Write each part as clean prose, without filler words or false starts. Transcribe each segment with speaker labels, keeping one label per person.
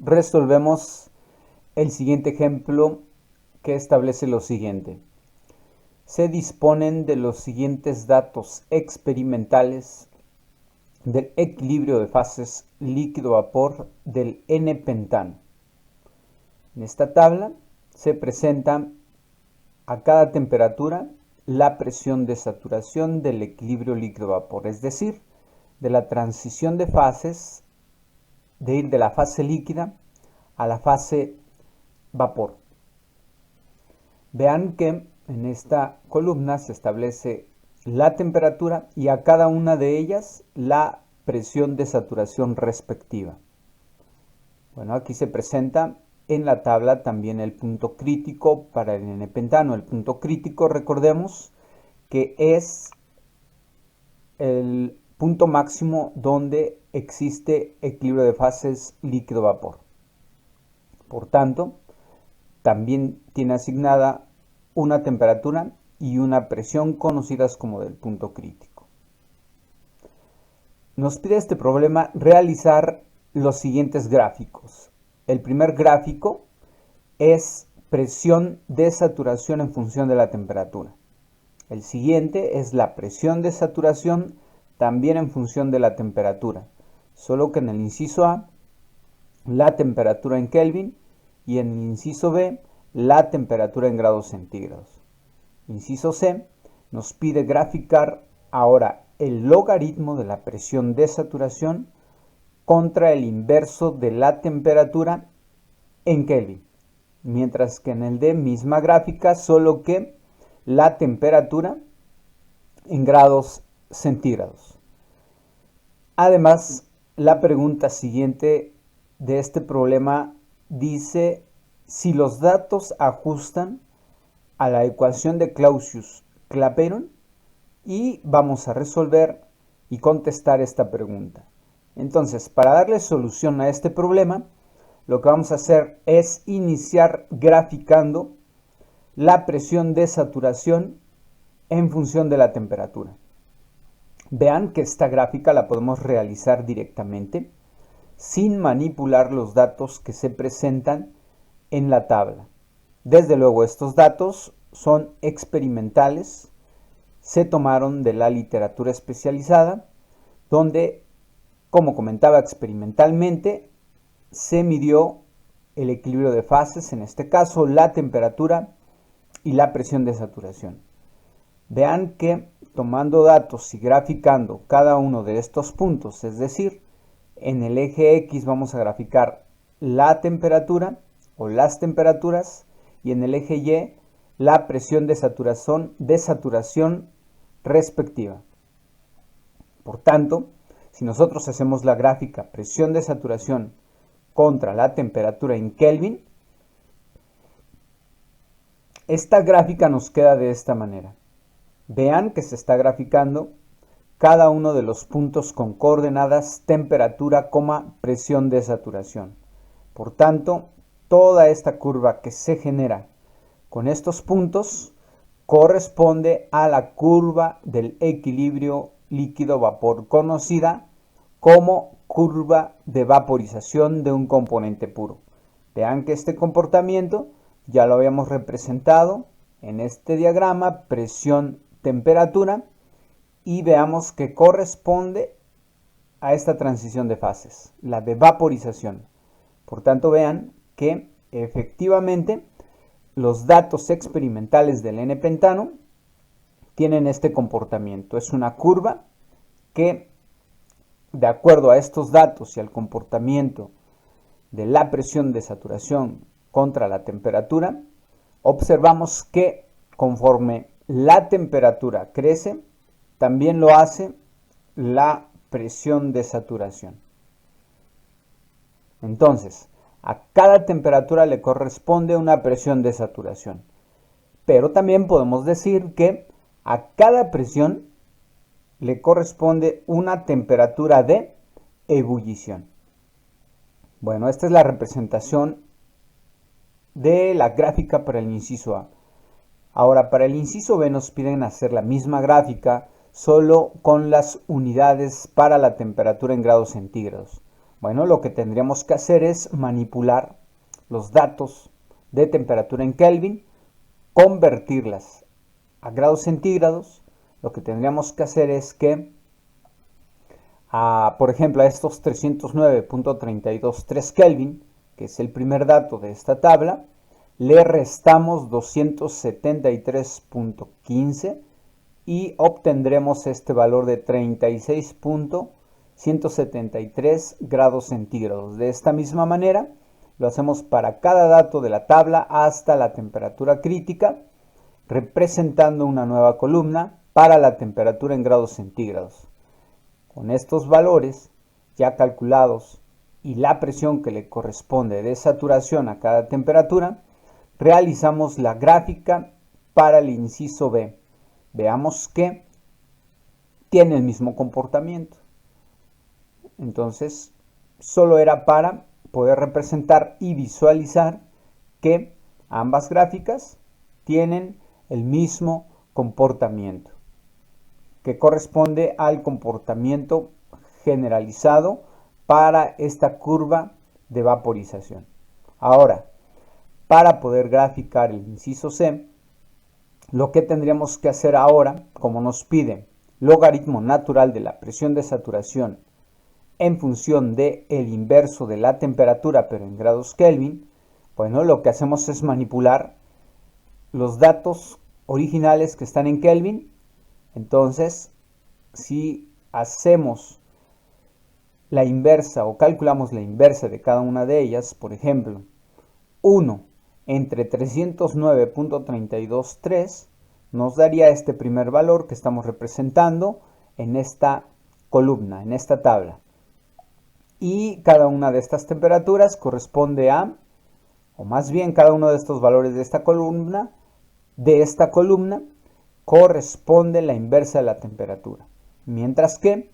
Speaker 1: resolvemos el siguiente ejemplo que establece lo siguiente. Se disponen de los siguientes datos experimentales del equilibrio de fases líquido-vapor del N-pentano. En esta tabla se presenta a cada temperatura la presión de saturación del equilibrio líquido-vapor, es decir, de la transición de fases, de ir de la fase líquida a la fase vapor. Vean que en esta columna se establece la temperatura y a cada una de ellas la presión de saturación respectiva. Bueno, aquí se presenta en la tabla también el punto crítico para el N-pentano. El punto crítico, recordemos, que es el punto máximo donde existe equilibrio de fases líquido-vapor. Por tanto, también tiene asignada una temperatura y una presión conocidas como del punto crítico. Nos pide este problema realizar los siguientes gráficos. El primer gráfico es presión de saturación en función de la temperatura. El siguiente es la presión de saturación también en función de la temperatura, solo que en el inciso A, la temperatura en Kelvin y en el inciso B, la temperatura en grados centígrados. Inciso C nos pide graficar ahora el logaritmo de la presión de saturación contra el inverso de la temperatura en Kelvin, mientras que en el D misma gráfica, solo que la temperatura en grados centígrados. Además, la pregunta siguiente de este problema dice si los datos ajustan a la ecuación de Clausius-Clapeyron, y vamos a resolver y contestar esta pregunta. Entonces, para darle solución a este problema, lo que vamos a hacer es iniciar graficando la presión de saturación en función de la temperatura. Vean que esta gráfica la podemos realizar directamente sin manipular los datos que se presentan en la tabla. Desde luego, estos datos son experimentales, se tomaron de la literatura especializada, donde, como comentaba, experimentalmente se midió el equilibrio de fases, en este caso la temperatura y la presión de saturación. Vean que tomando datos y graficando cada uno de estos puntos, es decir, en el eje X vamos a graficar la temperatura o las temperaturas y en el eje Y la presión de saturación respectiva. Por tanto, si nosotros hacemos la gráfica presión de saturación contra la temperatura en Kelvin, esta gráfica nos queda de esta manera. Vean que se está graficando cada uno de los puntos con coordenadas temperatura, presión de saturación. Por tanto, toda esta curva que se genera con estos puntos corresponde a la curva del equilibrio líquido-vapor, conocida como curva de vaporización de un componente puro. Vean que este comportamiento ya lo habíamos representado en este diagrama, presión-temperatura, y veamos que corresponde a esta transición de fases, la de vaporización. Por tanto, vean que efectivamente los datos experimentales del N-pentano tienen este comportamiento. Es una curva que, de acuerdo a estos datos y al comportamiento de la presión de saturación contra la temperatura, observamos que conforme la temperatura crece, también lo hace la presión de saturación. Entonces, a cada temperatura le corresponde una presión de saturación. Pero también podemos decir que a cada presión le corresponde una temperatura de ebullición. Bueno, esta es la representación de la gráfica para el inciso A. Ahora, para el inciso B nos piden hacer la misma gráfica, solo con las unidades para la temperatura en grados centígrados. Bueno, lo que tendríamos que hacer es manipular los datos de temperatura en Kelvin, convertirlas a grados centígrados. Lo que tendríamos que hacer es que, por ejemplo, a estos 309.323 Kelvin, que es el primer dato de esta tabla, le restamos 273.15 y obtendremos este valor de 36.173 grados centígrados. De esta misma manera, lo hacemos para cada dato de la tabla hasta la temperatura crítica, representando una nueva columna para la temperatura en grados centígrados. Con estos valores ya calculados y la presión que le corresponde de saturación a cada temperatura, realizamos la gráfica para el inciso B. Veamos que tiene el mismo comportamiento. Entonces, solo era para poder representar y visualizar que ambas gráficas tienen el mismo comportamiento, que corresponde al comportamiento generalizado para esta curva de vaporización. Ahora, para poder graficar el inciso C, lo que tendríamos que hacer ahora, como nos pide logaritmo natural de la presión de saturación en función del inverso de la temperatura, pero en grados Kelvin, bueno, lo que hacemos es manipular los datos originales que están en Kelvin. Entonces, si hacemos la inversa o calculamos la inversa de cada una de ellas, por ejemplo, 1 entre 309.323 nos daría este primer valor que estamos representando en esta columna, en esta tabla. Y cada una de estas temperaturas corresponde a, o más bien cada uno de estos valores de esta columna, corresponde la inversa de la temperatura. Mientras que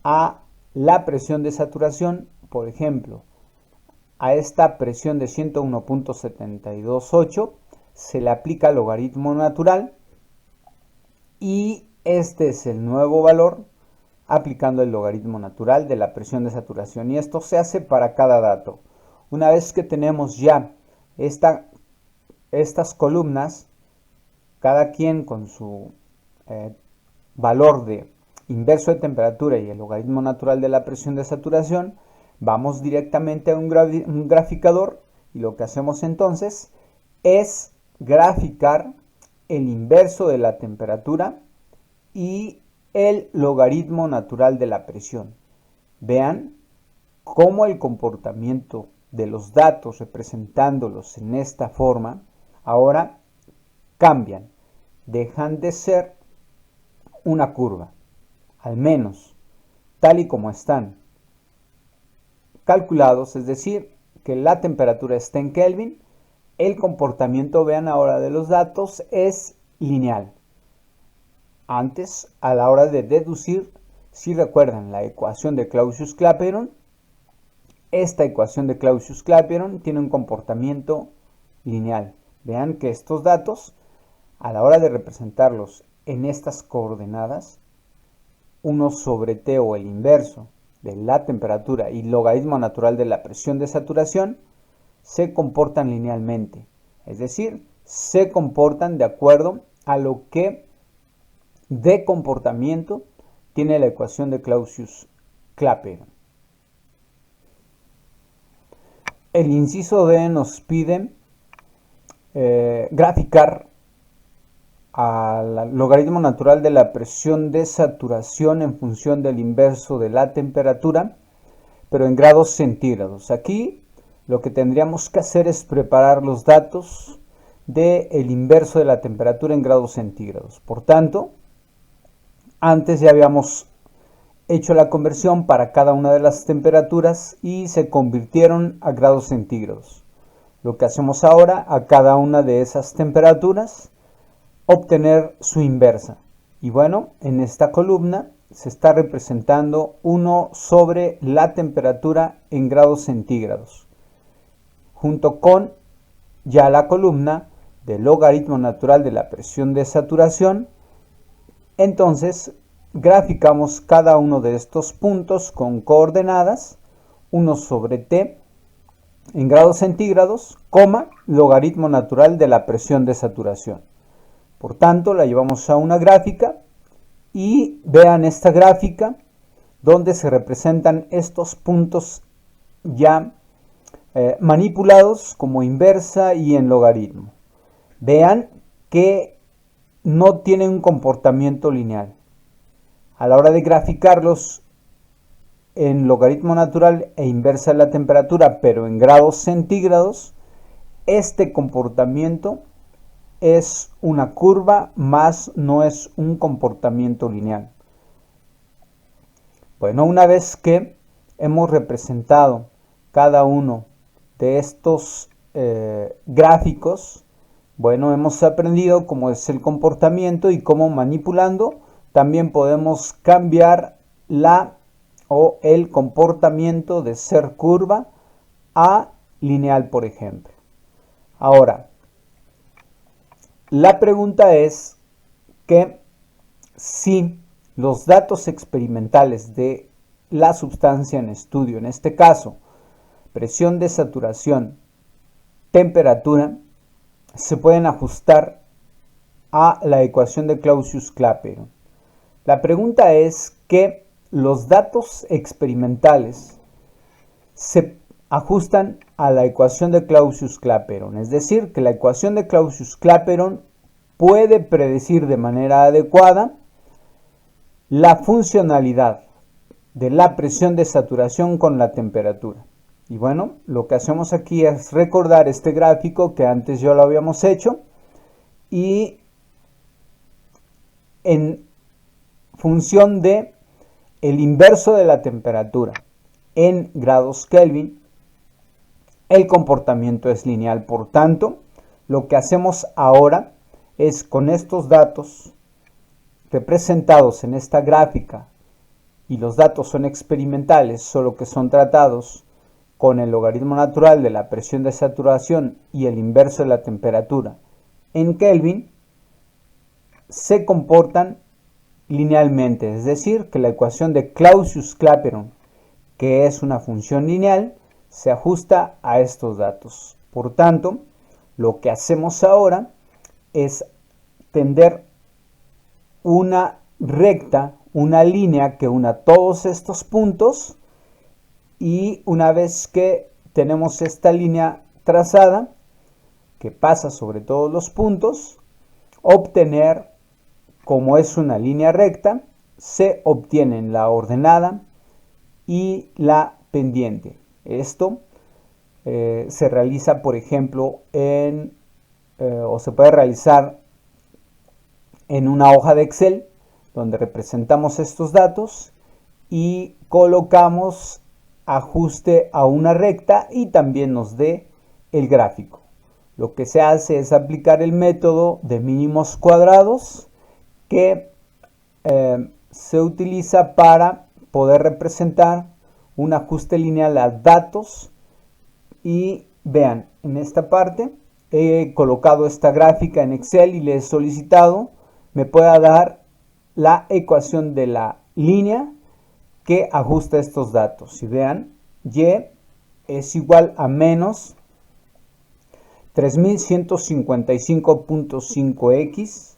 Speaker 1: a la presión de saturación, por ejemplo, a esta presión de 101.728 se le aplica logaritmo natural y este es el nuevo valor aplicando el logaritmo natural de la presión de saturación, y esto se hace para cada dato. Una vez que tenemos ya estas columnas, cada quien con su valor de inverso de temperatura y el logaritmo natural de la presión de saturación, vamos directamente a un graficador y lo que hacemos entonces es graficar el inverso de la temperatura y el logaritmo natural de la presión. Vean cómo el comportamiento de los datos representándolos en esta forma ahora cambian, dejan de ser una curva, al menos tal y como están calculados, es decir, que la temperatura está en Kelvin, el comportamiento, vean ahora, de los datos es lineal. Antes, a la hora de deducir, si recuerdan la ecuación de Clausius-Clapeyron, esta ecuación de Clausius-Clapeyron tiene un comportamiento lineal. Vean que estos datos, a la hora de representarlos en estas coordenadas, 1 sobre t o el inverso de la temperatura y logaritmo natural de la presión de saturación, se comportan linealmente. Es decir, se comportan de acuerdo a lo que de comportamiento tiene la ecuación de Clausius-Clapeyron. El inciso D nos pide graficar al logaritmo natural de la presión de saturación en función del inverso de la temperatura, pero en grados centígrados. Aquí lo que tendríamos que hacer es preparar los datos del inverso de la temperatura en grados centígrados. Por tanto, antes ya habíamos hecho la conversión para cada una de las temperaturas y se convirtieron a grados centígrados. Lo que hacemos ahora, a cada una de esas temperaturas, obtener su inversa. Y bueno, en esta columna se está representando 1 sobre la temperatura en grados centígrados, junto con ya la columna del logaritmo natural de la presión de saturación. Entonces, graficamos cada uno de estos puntos con coordenadas 1 sobre T en grados centígrados, logaritmo natural de la presión de saturación. Por tanto, la llevamos a una gráfica y vean esta gráfica donde se representan estos puntos ya manipulados como inversa y en logaritmo. Vean que no tienen un comportamiento lineal. A la hora de graficarlos en logaritmo natural e inversa de la temperatura, pero en grados centígrados, este comportamiento es una curva, más no es un comportamiento lineal. Bueno, una vez que hemos representado cada uno de estos gráficos, bueno, hemos aprendido cómo es el comportamiento y cómo manipulando también podemos cambiar el comportamiento de ser curva a lineal, por ejemplo. Ahora, la pregunta es que si los datos experimentales de la sustancia en estudio, en este caso, presión de saturación, temperatura, se pueden ajustar a la ecuación de Clausius-Clapeyron. La pregunta es que los datos experimentales se ajustan a la ecuación de Clausius-Clapeyron, es decir, que la ecuación de Clausius-Clapeyron puede predecir de manera adecuada la funcionalidad de la presión de saturación con la temperatura. Y bueno, lo que hacemos aquí es recordar este gráfico que antes ya lo habíamos hecho y en función de el inverso de la temperatura en grados Kelvin, el comportamiento es lineal. Por tanto, lo que hacemos ahora es con estos datos representados en esta gráfica, y los datos son experimentales, solo que son tratados con el logaritmo natural de la presión de saturación y el inverso de la temperatura en Kelvin, se comportan linealmente, es decir, que la ecuación de Clausius-Clapeyron, que es una función lineal, se ajusta a estos datos. Por tanto, lo que hacemos ahora es tender una recta, una línea que una todos estos puntos, y una vez que tenemos esta línea trazada que pasa sobre todos los puntos, obtener, como es una línea recta, se obtienen la ordenada y la pendiente. Esto se realiza, por ejemplo, o se puede realizar en una hoja de Excel, donde representamos estos datos y colocamos ajuste a una recta y también nos dé el gráfico. Lo que se hace es aplicar el método de mínimos cuadrados que se utiliza para poder representar un ajuste lineal a datos. Y vean, en esta parte he colocado esta gráfica en Excel y le he solicitado me pueda dar la ecuación de la línea que ajusta estos datos. Y vean, Y es igual a menos 3155.5x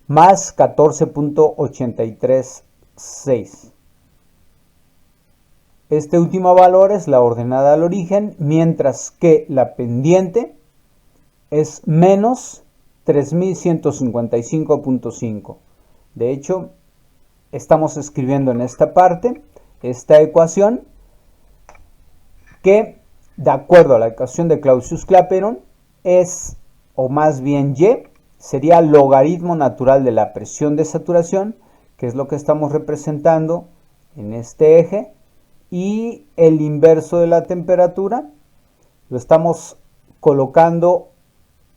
Speaker 1: más 14.836. Este último valor es la ordenada al origen, mientras que la pendiente es menos 3155.5. De hecho, estamos escribiendo en esta parte esta ecuación que, de acuerdo a la ecuación de Clausius-Clapeyron, es, o más bien Y, sería logaritmo natural de la presión de saturación, que es lo que estamos representando en este eje, y el inverso de la temperatura lo estamos colocando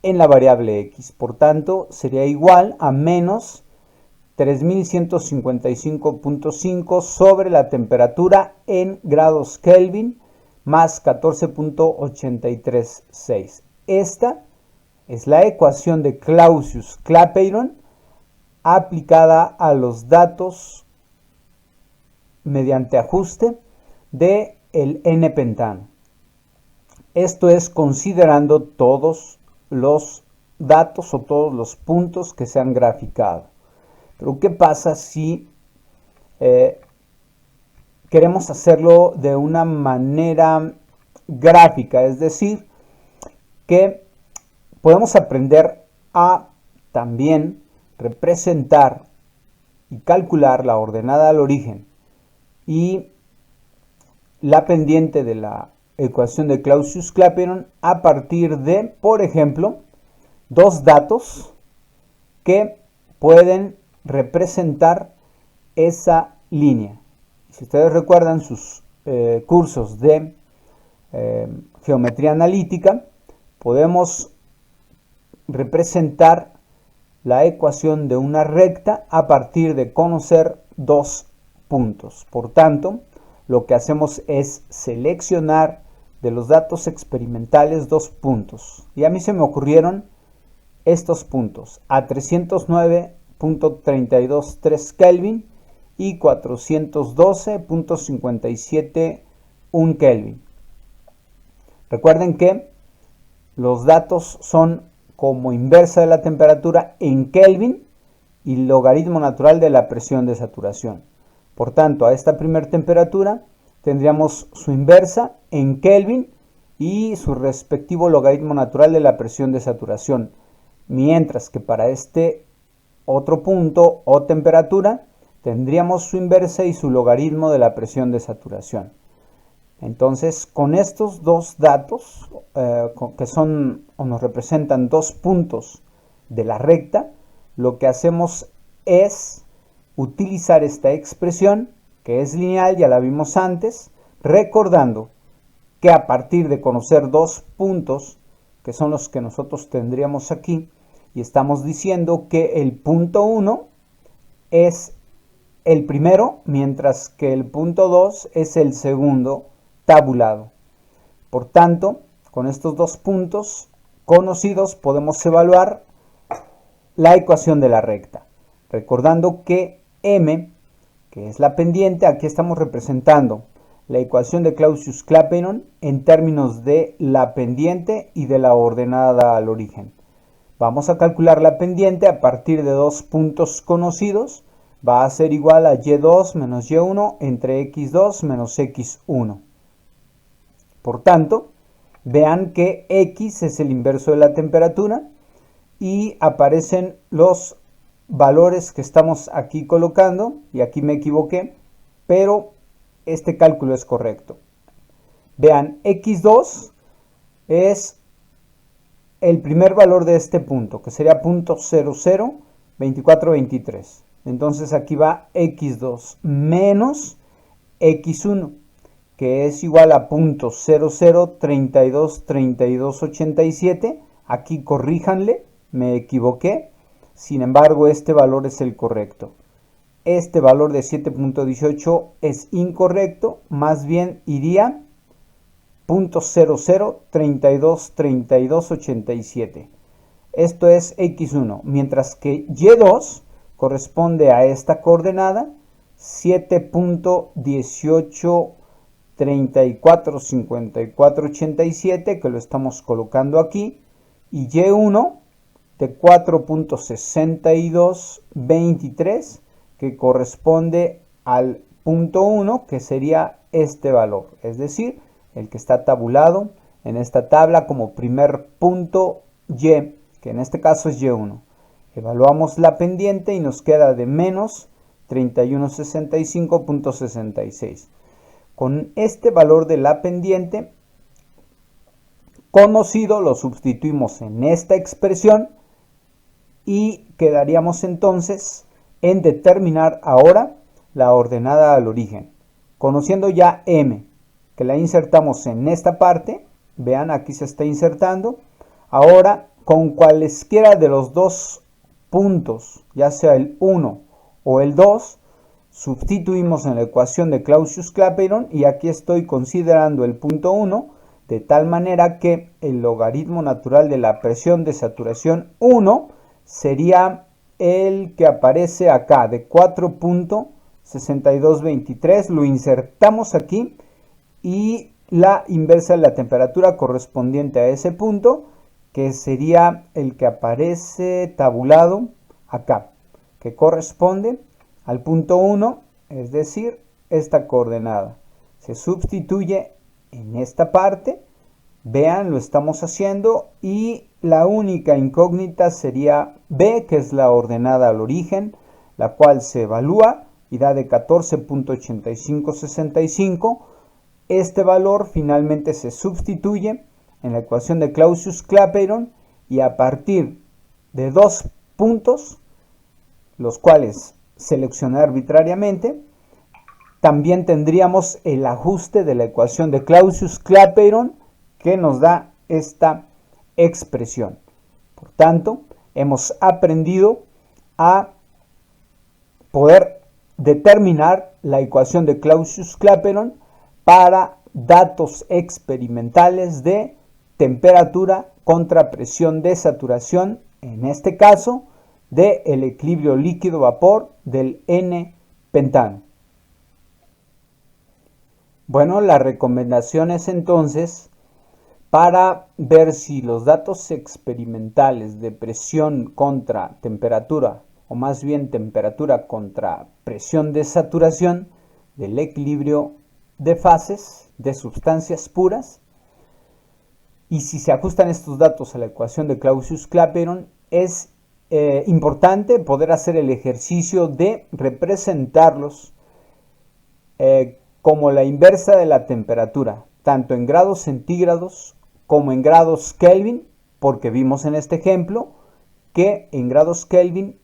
Speaker 1: en la variable X. Por tanto, sería igual a menos 3155.5 sobre la temperatura en grados Kelvin más 14.836. Esta es la ecuación de Clausius-Clapeyron aplicada a los datos mediante ajuste de el n-pentano. Esto es considerando todos los datos o todos los puntos que se han graficado. Pero ¿qué pasa si queremos hacerlo de una manera gráfica? Es decir, que podemos aprender a también representar y calcular la ordenada al origen y la pendiente de la ecuación de Clausius-Clapeyron a partir de, por ejemplo, dos datos que pueden representar esa línea. Si ustedes recuerdan sus cursos de geometría analítica, podemos representar la ecuación de una recta a partir de conocer dos puntos. Por tanto, lo que hacemos es seleccionar de los datos experimentales dos puntos. Y a mí se me ocurrieron estos puntos: a 309.323 Kelvin y 412.57 Kelvin. Recuerden que los datos son como inversa de la temperatura en Kelvin y logaritmo natural de la presión de saturación. Por tanto, a esta primera temperatura tendríamos su inversa en Kelvin y su respectivo logaritmo natural de la presión de saturación. Mientras que para este otro punto o temperatura tendríamos su inversa y su logaritmo de la presión de saturación. Entonces, con estos dos datos, que son o nos representan dos puntos de la recta, lo que hacemos es utilizar esta expresión, que es lineal, ya la vimos antes, recordando que a partir de conocer dos puntos, que son los que nosotros tendríamos aquí, y estamos diciendo que el punto 1 es el primero, mientras que el punto 2 es el segundo tabulado. Por tanto, con estos dos puntos conocidos podemos evaluar la ecuación de la recta. Recordando que m, que es la pendiente, aquí estamos representando la ecuación de Clausius-Clapeyron en términos de la pendiente y de la ordenada al origen. Vamos a calcular la pendiente a partir de dos puntos conocidos. Va a ser igual a y2 menos y1 entre x2 menos x1. Por tanto, vean que x es el inverso de la temperatura y aparecen los valores que estamos aquí colocando, y aquí me equivoqué, pero este cálculo es correcto. Vean, x2 es el primer valor de este punto, que sería punto 002423. Entonces aquí va x2 menos x1, que es igual a punto 00323287. Aquí corríjanle, me equivoqué. Sin embargo, este valor es el correcto. Este valor de 7.18 es incorrecto, más bien iría punto 00323287. Esto es x1, mientras que y2 corresponde a esta coordenada 7.18345487, que lo estamos colocando aquí, y y1 de 4.6223, que corresponde al punto 1, que sería este valor, es decir, el que está tabulado en esta tabla como primer punto y, que en este caso es y1. Evaluamos la pendiente y nos queda de menos 3165.66. Con este valor de la pendiente conocido lo sustituimos en esta expresión y quedaríamos entonces en determinar ahora la ordenada al origen. Conociendo ya m, que la insertamos en esta parte, vean, aquí se está insertando. Ahora, con cualesquiera de los dos puntos, ya sea el 1 o el 2, sustituimos en la ecuación de Clausius-Clapeyron, y aquí estoy considerando el punto 1, de tal manera que el logaritmo natural de la presión de saturación 1 sería el que aparece acá, de 4.6223, lo insertamos aquí y la inversa de la temperatura correspondiente a ese punto, que sería el que aparece tabulado acá, que corresponde al punto 1, es decir, esta coordenada. Se sustituye en esta parte, vean, lo estamos haciendo, y la única incógnita sería B, que es la ordenada al origen, la cual se evalúa y da de 14.8565. Este valor finalmente se sustituye en la ecuación de Clausius-Clapeyron y a partir de dos puntos, los cuales seleccioné arbitrariamente, también tendríamos el ajuste de la ecuación de Clausius-Clapeyron que nos da esta expresión. Por tanto, hemos aprendido a poder determinar la ecuación de Clausius-Clapeyron para datos experimentales de temperatura contra presión de saturación, en este caso, del equilibrio líquido-vapor del N-pentano. Bueno, la recomendación es entonces para ver si los datos experimentales de presión contra temperatura, o más bien temperatura contra presión de saturación del equilibrio de fases de sustancias puras, y si se ajustan estos datos a la ecuación de Clausius-Clapeyron, es importante poder hacer el ejercicio de representarlos como la inversa de la temperatura, tanto en grados centígrados como en grados Kelvin, porque vimos en este ejemplo que en grados Kelvin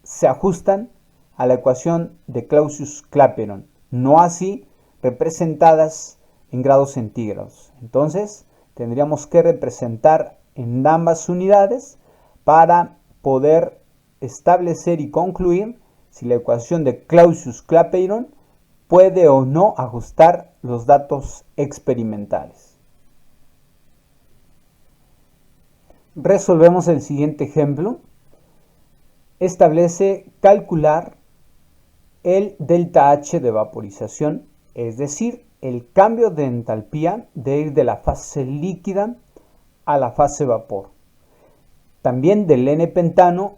Speaker 1: se ajustan a la ecuación de Clausius-Clapeyron, no así representadas en grados centígrados. Entonces, tendríamos que representar en ambas unidades para poder establecer y concluir si la ecuación de Clausius-Clapeyron puede o no ajustar los datos experimentales. Resolvemos el siguiente ejemplo. Establece calcular el delta H de vaporización, es decir, el cambio de entalpía de ir de la fase líquida a la fase vapor. También del N-pentano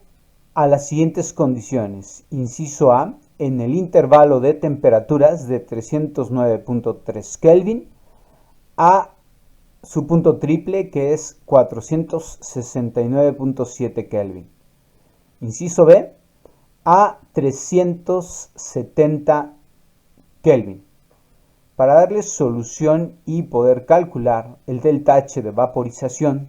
Speaker 1: a las siguientes condiciones. Inciso A, en el intervalo de temperaturas de 309.3 Kelvin a su punto triple, que es 469.7 Kelvin. Inciso B, a 370 Kelvin. Para darle solución y poder calcular el delta H de vaporización,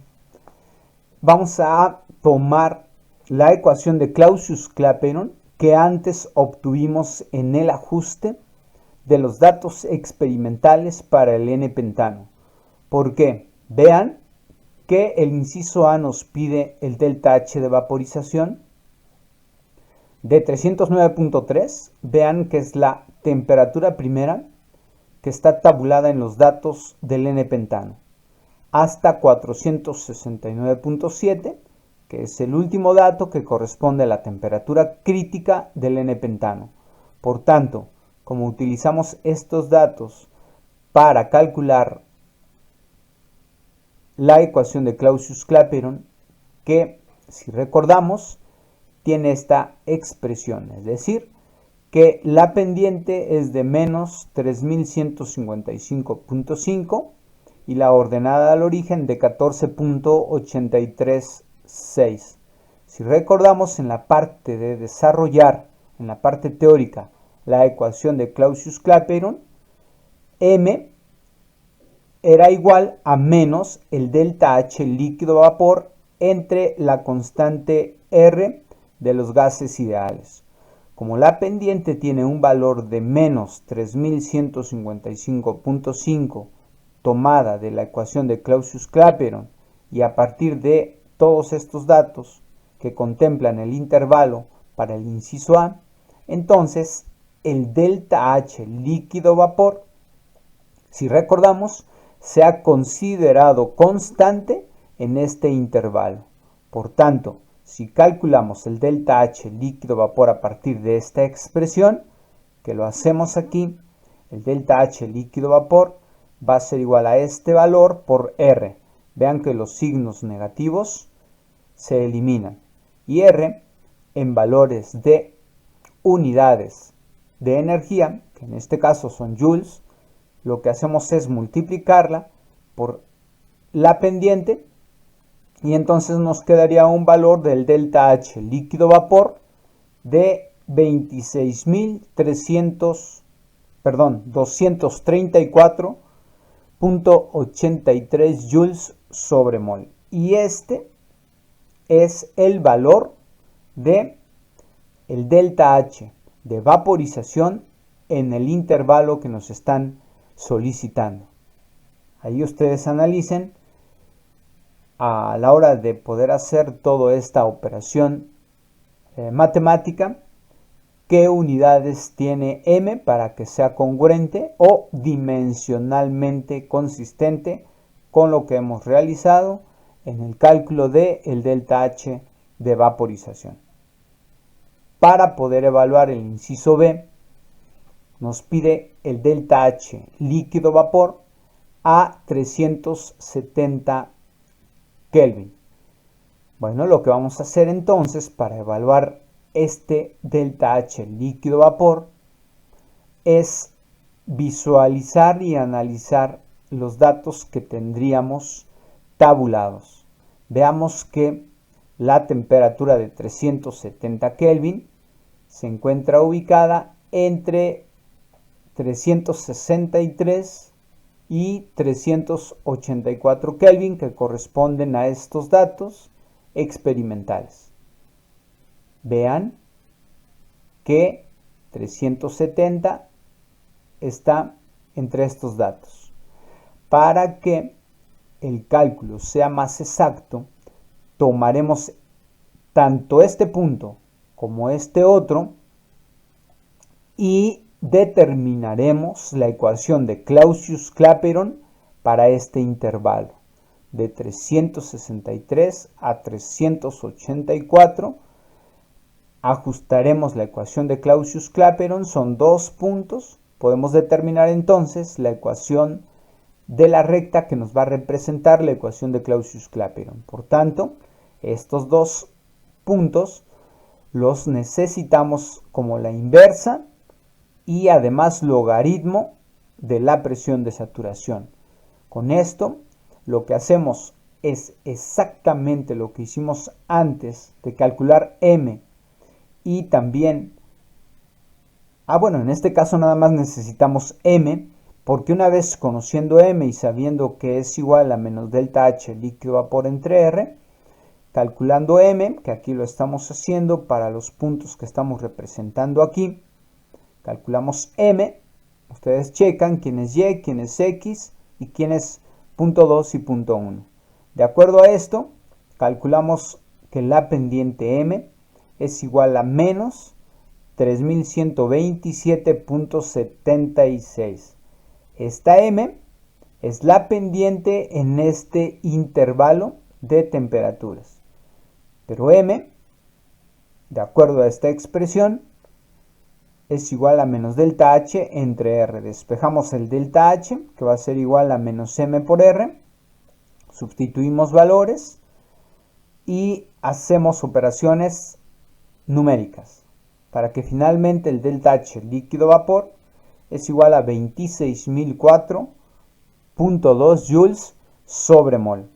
Speaker 1: vamos a tomar la ecuación de Clausius-Clapeyron que antes obtuvimos en el ajuste de los datos experimentales para el N-pentano. ¿Por qué? Vean que el inciso A nos pide el delta H de vaporización de 309.3. Vean que es la temperatura primera que está tabulada en los datos del N-pentano, hasta 469.7, que es el último dato que corresponde a la temperatura crítica del N-pentano. Por tanto, como utilizamos estos datos para calcular la ecuación de Clausius-Clapeyron, que, si recordamos, tiene esta expresión, es decir, que la pendiente es de menos 3155.5 y la ordenada al origen de 14.836. Si recordamos, en la parte de desarrollar, en la parte teórica, la ecuación de Clausius-Clapeyron, M era igual a menos el delta H líquido-vapor entre la constante R de los gases ideales. Como la pendiente tiene un valor de menos 3155.5 tomada de la ecuación de Clausius-Clapeyron, y a partir de todos estos datos que contemplan el intervalo para el inciso A, entonces el delta H líquido-vapor, si recordamos, se ha considerado constante en este intervalo. Por tanto, si calculamos el delta H líquido-vapor a partir de esta expresión, que lo hacemos aquí, el delta H líquido vapor va a ser igual a este valor por R. Vean que los signos negativos se eliminan. Y R en valores de unidades de energía, que en este caso son joules, lo que hacemos es multiplicarla por la pendiente y entonces nos quedaría un valor del delta H líquido vapor de 234.83 joules sobre mol. Y este es el valor de el delta H de vaporización en el intervalo que nos están solicitando. Ahí ustedes analicen a la hora de poder hacer toda esta operación matemática qué unidades tiene M para que sea congruente o dimensionalmente consistente con lo que hemos realizado en el cálculo del delta H de vaporización. Para poder evaluar el inciso B, nos pide el delta H líquido vapor a 370 Kelvin. Bueno, lo que vamos a hacer entonces para evaluar este delta H líquido vapor es visualizar y analizar los datos que tendríamos tabulados. Veamos que la temperatura de 370 Kelvin se encuentra ubicada entre 363 y 384 Kelvin, que corresponden a estos datos experimentales. Vean que 370 está entre estos datos. Para que el cálculo sea más exacto, tomaremos tanto este punto como este otro y determinaremos la ecuación de Clausius-Clapeyron para este intervalo de 363 a 384. Ajustaremos la ecuación de Clausius-Clapeyron, son 2 puntos. Podemos determinar entonces la ecuación de la recta que nos va a representar la ecuación de Clausius-Clapeyron. Por tanto, estos 2 puntos los necesitamos como la inversa y además logaritmo de la presión de saturación. Con esto, lo que hacemos es exactamente lo que hicimos antes de calcular M y también, bueno, en este caso nada más necesitamos M, porque una vez conociendo M y sabiendo que es igual a menos delta H líquido vapor entre R, calculando M, que aquí lo estamos haciendo para los puntos que estamos representando aquí, calculamos M, ustedes checan quién es Y, quién es X y quién es punto 2 y punto 1. De acuerdo a esto, calculamos que la pendiente M es igual a menos 3127.76. Esta M es la pendiente en este intervalo de temperaturas. Pero M, de acuerdo a esta expresión, es igual a menos delta H entre R. Despejamos el delta H, que va a ser igual a menos M por R. Sustituimos valores y hacemos operaciones numéricas para que finalmente el delta H líquido vapor es igual a 26.004.2 joules sobre mol.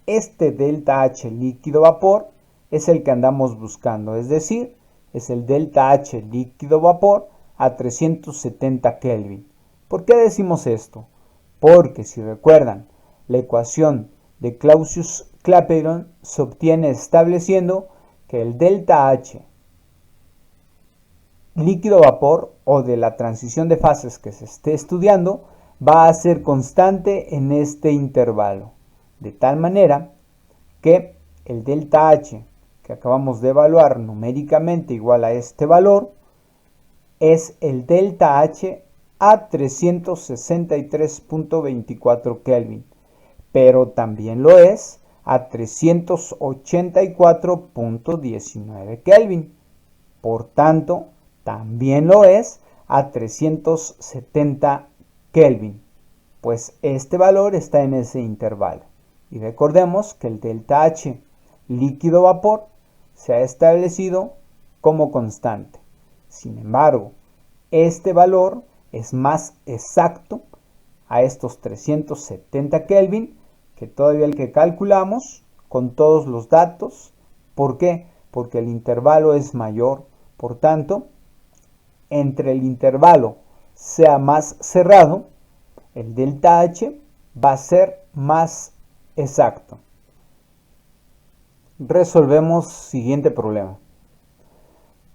Speaker 1: Este delta H líquido vapor es el que andamos buscando, es decir, es el delta H líquido vapor a 370 Kelvin. ¿Por qué decimos esto? Porque si recuerdan, la ecuación de Clausius-Clapeyron se obtiene estableciendo que el delta H líquido vapor o de la transición de fases que se esté estudiando va a ser constante en este intervalo, de tal manera que el delta H que acabamos de evaluar numéricamente igual a este valor es el delta H a 363.24 Kelvin, pero también lo es a 384.19 Kelvin. Por tanto, también lo es a 370 Kelvin, pues este valor está en ese intervalo. Y recordemos que el delta H líquido-vapor se ha establecido como constante. Sin embargo, este valor es más exacto a estos 370 Kelvin que todavía el que calculamos con todos los datos. ¿Por qué? Porque el intervalo es mayor. Por tanto, entre el intervalo sea más cerrado, el delta H va a ser más exacto. Resolvemos siguiente problema.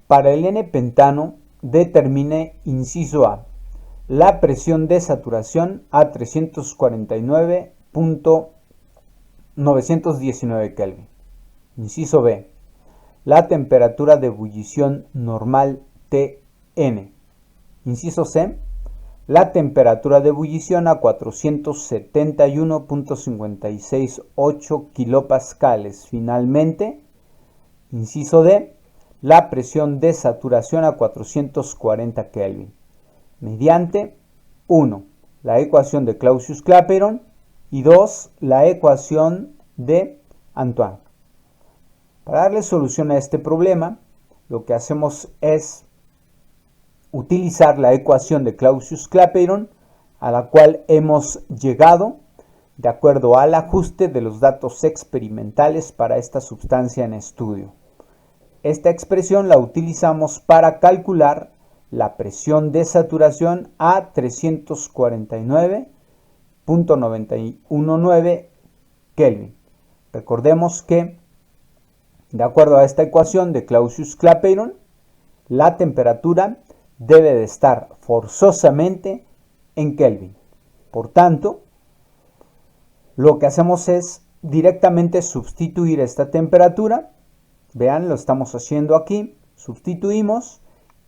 Speaker 1: Para el N-pentano, determine, inciso A, la presión de saturación a 349.919 Kelvin. Inciso B, la temperatura de ebullición normal Tn. Inciso C, la temperatura de ebullición a 471.568 kilopascales. Finalmente, inciso D, la presión de saturación a 440 Kelvin. Mediante 1. La ecuación de Clausius-Clapeyron y 2. La ecuación de Antoine. Para darle solución a este problema, lo que hacemos es utilizar la ecuación de Clausius-Clapeyron, a la cual hemos llegado de acuerdo al ajuste de los datos experimentales para esta sustancia en estudio. Esta expresión la utilizamos para calcular la presión de saturación a 349.919 Kelvin. Recordemos que, de acuerdo a esta ecuación de Clausius-Clapeyron, la temperatura debe de estar forzosamente en Kelvin. Por tanto, lo que hacemos es directamente sustituir esta temperatura. Vean, lo estamos haciendo aquí. Sustituimos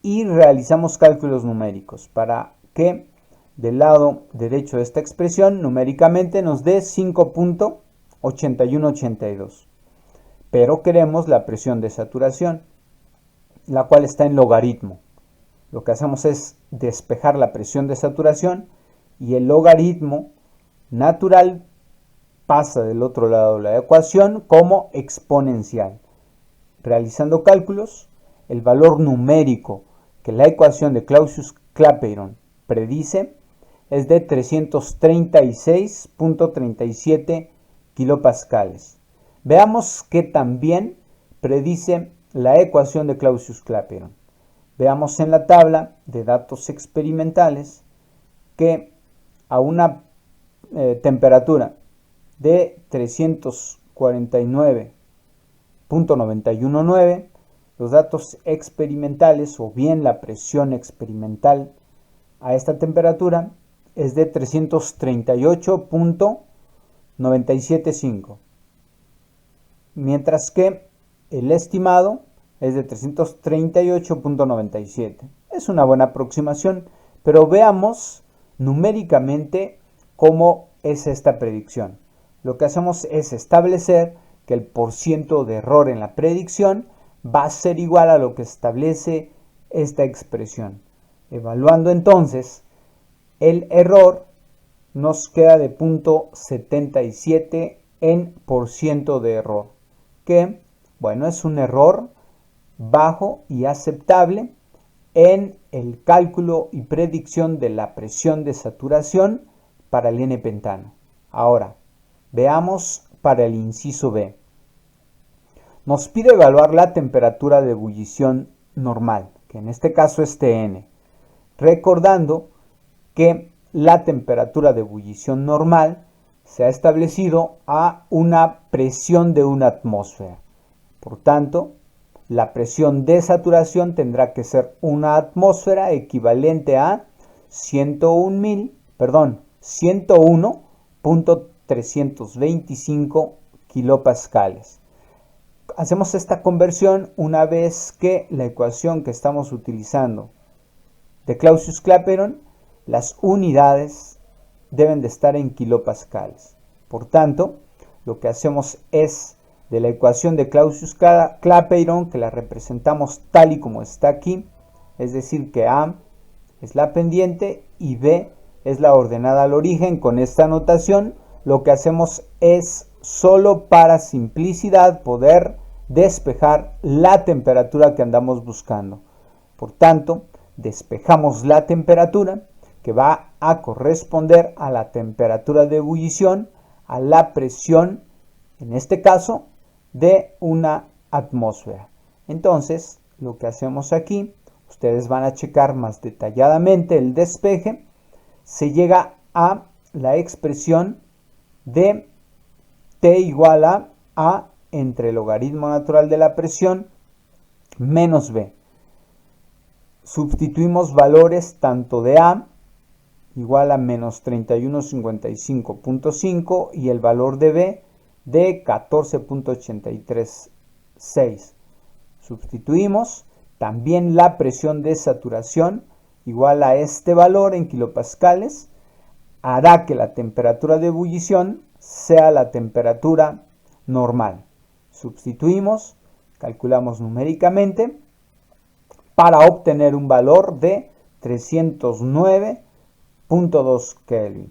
Speaker 1: y realizamos cálculos numéricos para que del lado derecho de esta expresión numéricamente nos dé 5.8182. Pero queremos la presión de saturación, la cual está en logaritmo. Lo que hacemos es despejar la presión de saturación y el logaritmo natural pasa del otro lado de la ecuación como exponencial. Realizando cálculos, el valor numérico que la ecuación de Clausius-Clapeyron predice es de 336.37 kilopascales. Veamos que también predice la ecuación de Clausius-Clapeyron. Veamos en la tabla de datos experimentales que a una temperatura de 349.919, los datos experimentales o bien la presión experimental a esta temperatura es de 338.975, mientras que el estimado es de 338.97. Es una buena aproximación, pero veamos numéricamente cómo es esta predicción. Lo que hacemos es establecer que el porciento de error en la predicción va a ser igual a lo que establece esta expresión. Evaluando entonces el error, nos queda de 0.77 en porciento de error, que, bueno, es un error bajo y aceptable en el cálculo y predicción de la presión de saturación para el N-pentano. Ahora, veamos para el inciso B. Nos pide evaluar la temperatura de ebullición normal, que en este caso es Tn, recordando que la temperatura de ebullición normal se ha establecido a una presión de una atmósfera. Por tanto, la presión de saturación tendrá que ser una atmósfera equivalente a 101.325 kilopascales. Hacemos esta conversión una vez que la ecuación que estamos utilizando de Clausius-Clapeyron, las unidades deben de estar en kilopascales. Por tanto, lo que hacemos es de la ecuación de Clausius-Clapeyron, que la representamos tal y como está aquí, es decir, que A es la pendiente y B es la ordenada al origen. Con esta notación lo que hacemos es solo para simplicidad poder despejar la temperatura que andamos buscando. Por tanto, despejamos la temperatura que va a corresponder a la temperatura de ebullición, a la presión, en este caso, de una atmósfera. Entonces, lo que hacemos aquí, ustedes van a checar más detalladamente el despeje, se llega a la expresión de T igual a entre el logaritmo natural de la presión menos B. Sustituimos valores tanto de A igual a menos 3155.5 y el valor de B de 14.836. Sustituimos también la presión de saturación igual a este valor en kilopascales, hará que la temperatura de ebullición sea la temperatura normal. Sustituimos, calculamos numéricamente para obtener un valor de 309.2 Kelvin.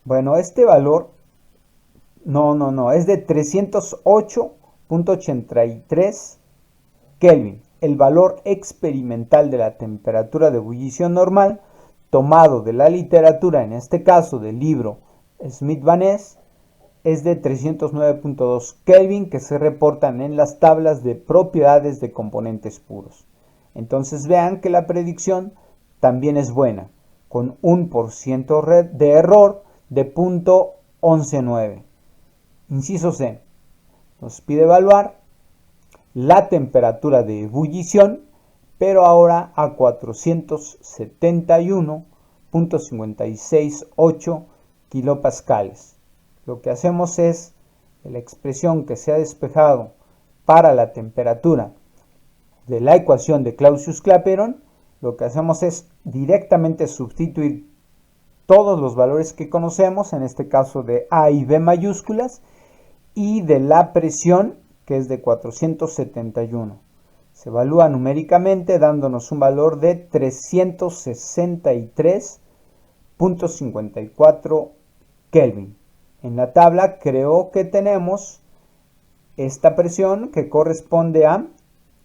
Speaker 1: Bueno, este valor es de 308.83 Kelvin, el valor experimental de la temperatura de ebullición normal tomado de la literatura, en este caso del libro Smith-Vaness, es de 309.2 Kelvin que se reportan en las tablas de propiedades de componentes puros. Entonces vean que la predicción también es buena, con un % de error de 0.119. Inciso C. Nos pide evaluar la temperatura de ebullición, pero ahora a 471.568 kilopascales. Lo que hacemos es la expresión que se ha despejado para la temperatura de la ecuación de Clausius-Clapeyron, lo que hacemos es directamente sustituir todos los valores que conocemos, en este caso de A y B mayúsculas, y de la presión, que es de 471. Se evalúa numéricamente dándonos un valor de 363.54 Kelvin. En la tabla creo que tenemos esta presión que corresponde a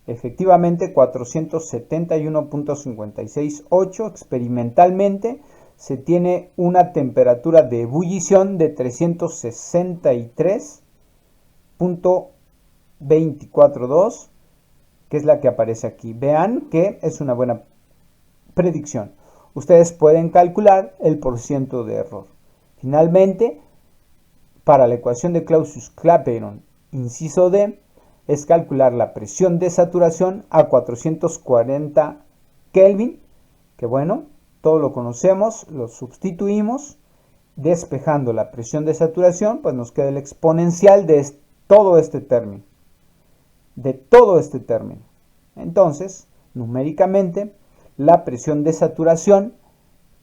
Speaker 1: efectivamente 471.568. Experimentalmente se tiene una temperatura de ebullición de 363.242, que es la que aparece aquí. Vean que es una buena predicción. Ustedes pueden calcular el % de error. Finalmente, para la ecuación de Clausius-Clapeyron, inciso D, es calcular la presión de saturación a 440 Kelvin, que bueno, todo lo conocemos, lo sustituimos, despejando la presión de saturación, pues nos queda el exponencial de todo este término. Entonces, numéricamente, la presión de saturación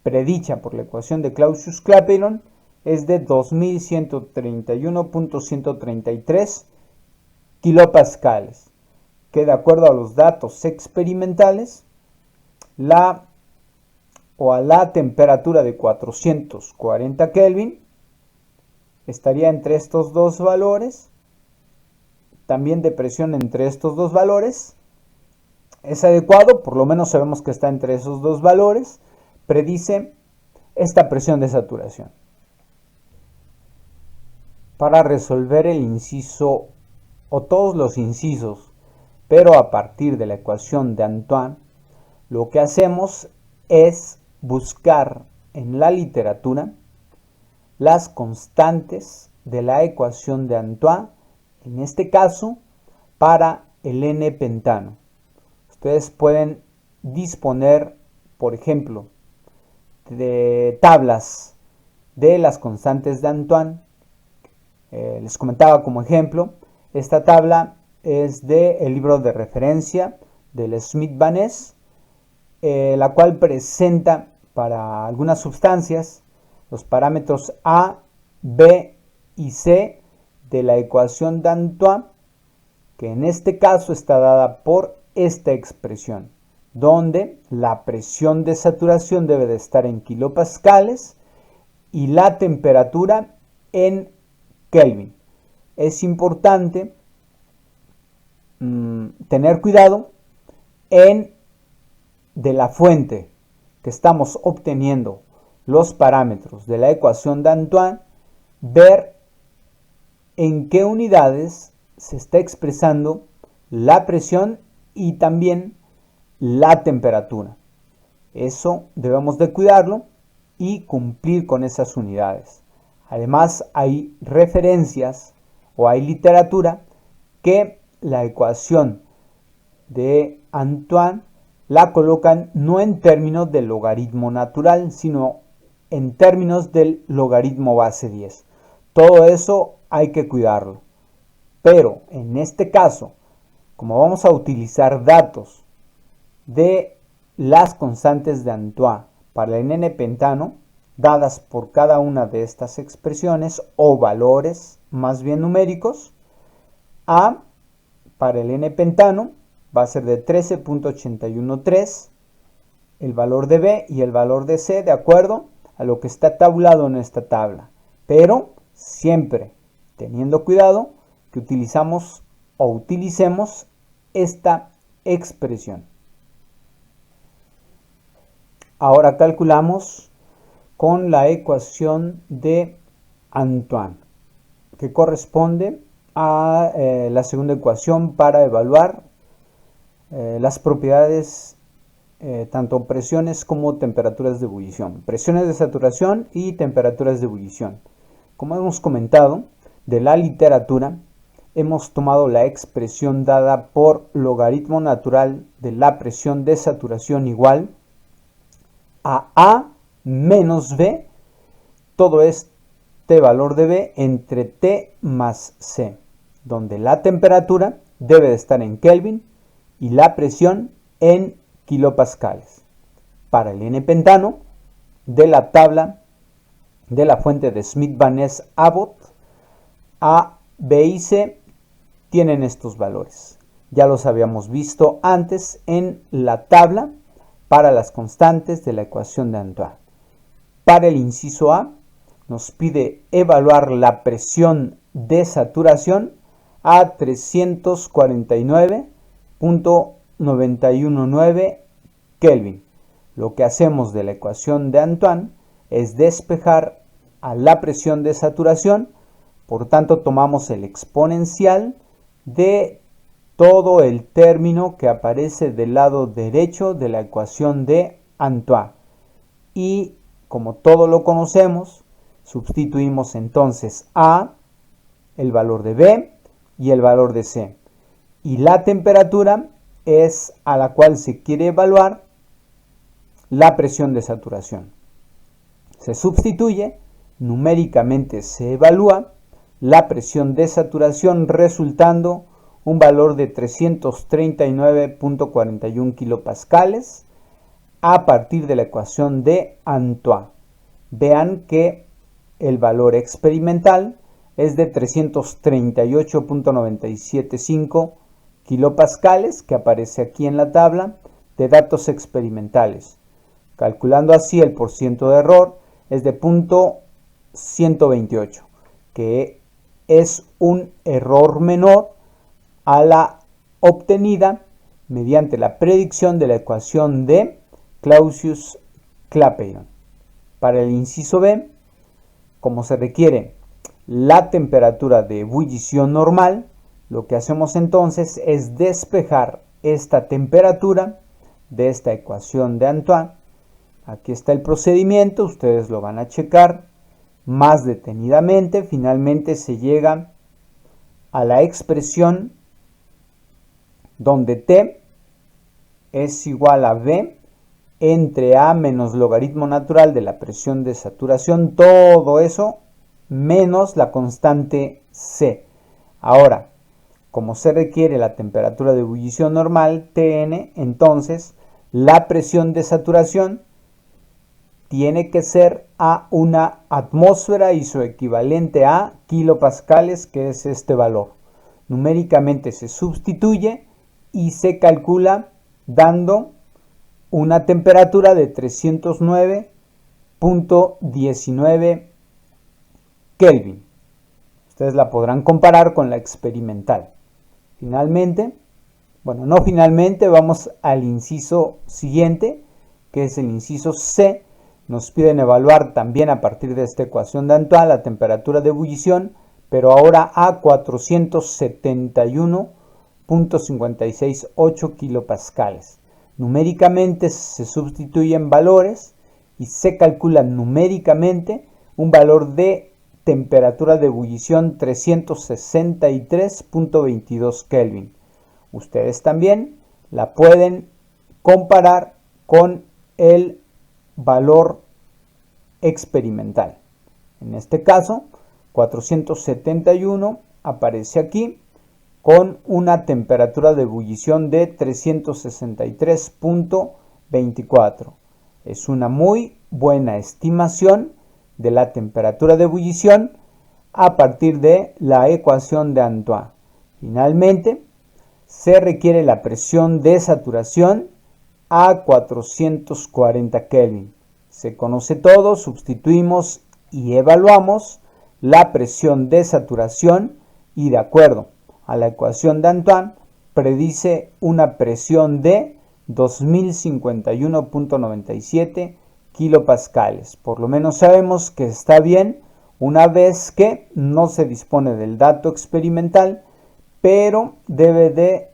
Speaker 1: predicha por la ecuación de Clausius-Clapeyron es de 2131.133 kilopascales, que de acuerdo a los datos experimentales, a la temperatura de 440 Kelvin estaría entre estos dos valores, también de presión entre estos dos valores, es adecuado, por lo menos sabemos que está entre esos dos valores, predice esta presión de saturación. Para resolver el inciso o todos los incisos, pero a partir de la ecuación de Antoine, lo que hacemos es buscar en la literatura las constantes de la ecuación de Antoine, en este caso para el N-pentano. Ustedes pueden disponer, por ejemplo, de tablas de las constantes de Antoine. Les comentaba como ejemplo, esta tabla es del libro de referencia del Smith-Vaness, la cual presenta para algunas sustancias los parámetros A, B y C de la ecuación de Antoine, que en este caso está dada por esta expresión. donde la presión de saturación debe de estar en kilopascales y la temperatura en Kelvin. Es importante tener cuidado de la fuente que estamos obteniendo los parámetros de la ecuación de Antoine, ver en qué unidades se está expresando la presión y también la temperatura. Eso debemos de cuidarlo y cumplir con esas unidades. Además, hay referencias o hay literatura que la ecuación de Antoine la colocan no en términos del logaritmo natural, sino en términos del logaritmo base 10. Todo eso hay que cuidarlo. Pero en este caso, como vamos a utilizar datos de las constantes de Antoine para el n-pentano, dadas por cada una de estas expresiones o valores más bien numéricos, A para el n-pentano va a ser de 13.813, el valor de B y el valor de C de acuerdo a lo que está tabulado en esta tabla, pero siempre teniendo cuidado que utilicemos esta expresión. Ahora calculamos con la ecuación de Antoine, que corresponde a la segunda ecuación para evaluar las propiedades tanto presiones como temperaturas de ebullición, presiones de saturación y temperaturas de ebullición. Como hemos comentado, de la literatura hemos tomado la expresión dada por logaritmo natural de la presión de saturación igual a A menos B, todo este valor de B entre T más C, donde la temperatura debe de estar en Kelvin y la presión en kilopascales. Para el n-pentano, de la tabla de la fuente de Smith, Van Ness, Abbott, A, B y C tienen estos valores. Ya los habíamos visto antes en la tabla para las constantes de la ecuación de Antoine. Para el inciso A, nos pide evaluar la presión de saturación a 349.919 Kelvin. Lo que hacemos de la ecuación de Antoine es despejar a la presión de saturación, por tanto tomamos el exponencial de todo el término que aparece del lado derecho de la ecuación de Antoine. Y como todo lo conocemos, sustituimos entonces A, el valor de B y el valor de C. Y la temperatura es a la cual se quiere evaluar la presión de saturación. Se sustituye, numéricamente se evalúa la presión de saturación resultando un valor de 339.41 kilopascales a partir de la ecuación de Antoine. Vean que el valor experimental es de 338.975 kilopascales, que aparece aquí en la tabla de datos experimentales. Calculando así el porcentaje de error es de 0.128, que es un error menor a la obtenida mediante la predicción de la ecuación de Clausius-Clapeyron. Para el inciso B, como se requiere la temperatura de ebullición normal, lo que hacemos entonces es despejar esta temperatura de esta ecuación de Antoine. Aquí está el procedimiento, ustedes lo van a checar más detenidamente. Finalmente se llega a la expresión donde T es igual a B entre A menos logaritmo natural de la presión de saturación, todo eso menos la constante C. Ahora, como se requiere la temperatura de ebullición normal, Tn, entonces la presión de saturación tiene que ser a una atmósfera y su equivalente a kilopascales, que es este valor. Numéricamente se sustituye y se calcula dando una temperatura de 309.19 Kelvin. Ustedes la podrán comparar con la experimental. Finalmente, vamos al inciso siguiente, que es el inciso C. Nos piden evaluar también a partir de esta ecuación de Antoine la temperatura de ebullición, pero ahora a 471.568 kilopascales. Numéricamente se sustituyen valores y se calcula numéricamente un valor de temperatura de ebullición 363.22 Kelvin. Ustedes también la pueden comparar con el valor experimental. En este caso, 471 aparece aquí con una temperatura de ebullición de 363.24. Es una muy buena estimación de la temperatura de ebullición a partir de la ecuación de Antoine. Finalmente, se requiere la presión de saturación a 440 Kelvin. Se conoce todo, sustituimos y evaluamos la presión de saturación y de acuerdo a la ecuación de Antoine predice una presión de 2051.97 kilopascales. Por lo menos sabemos que está bien una vez que no se dispone del dato experimental, pero debe de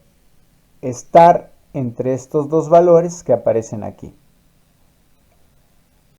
Speaker 1: estar entre estos dos valores que aparecen aquí.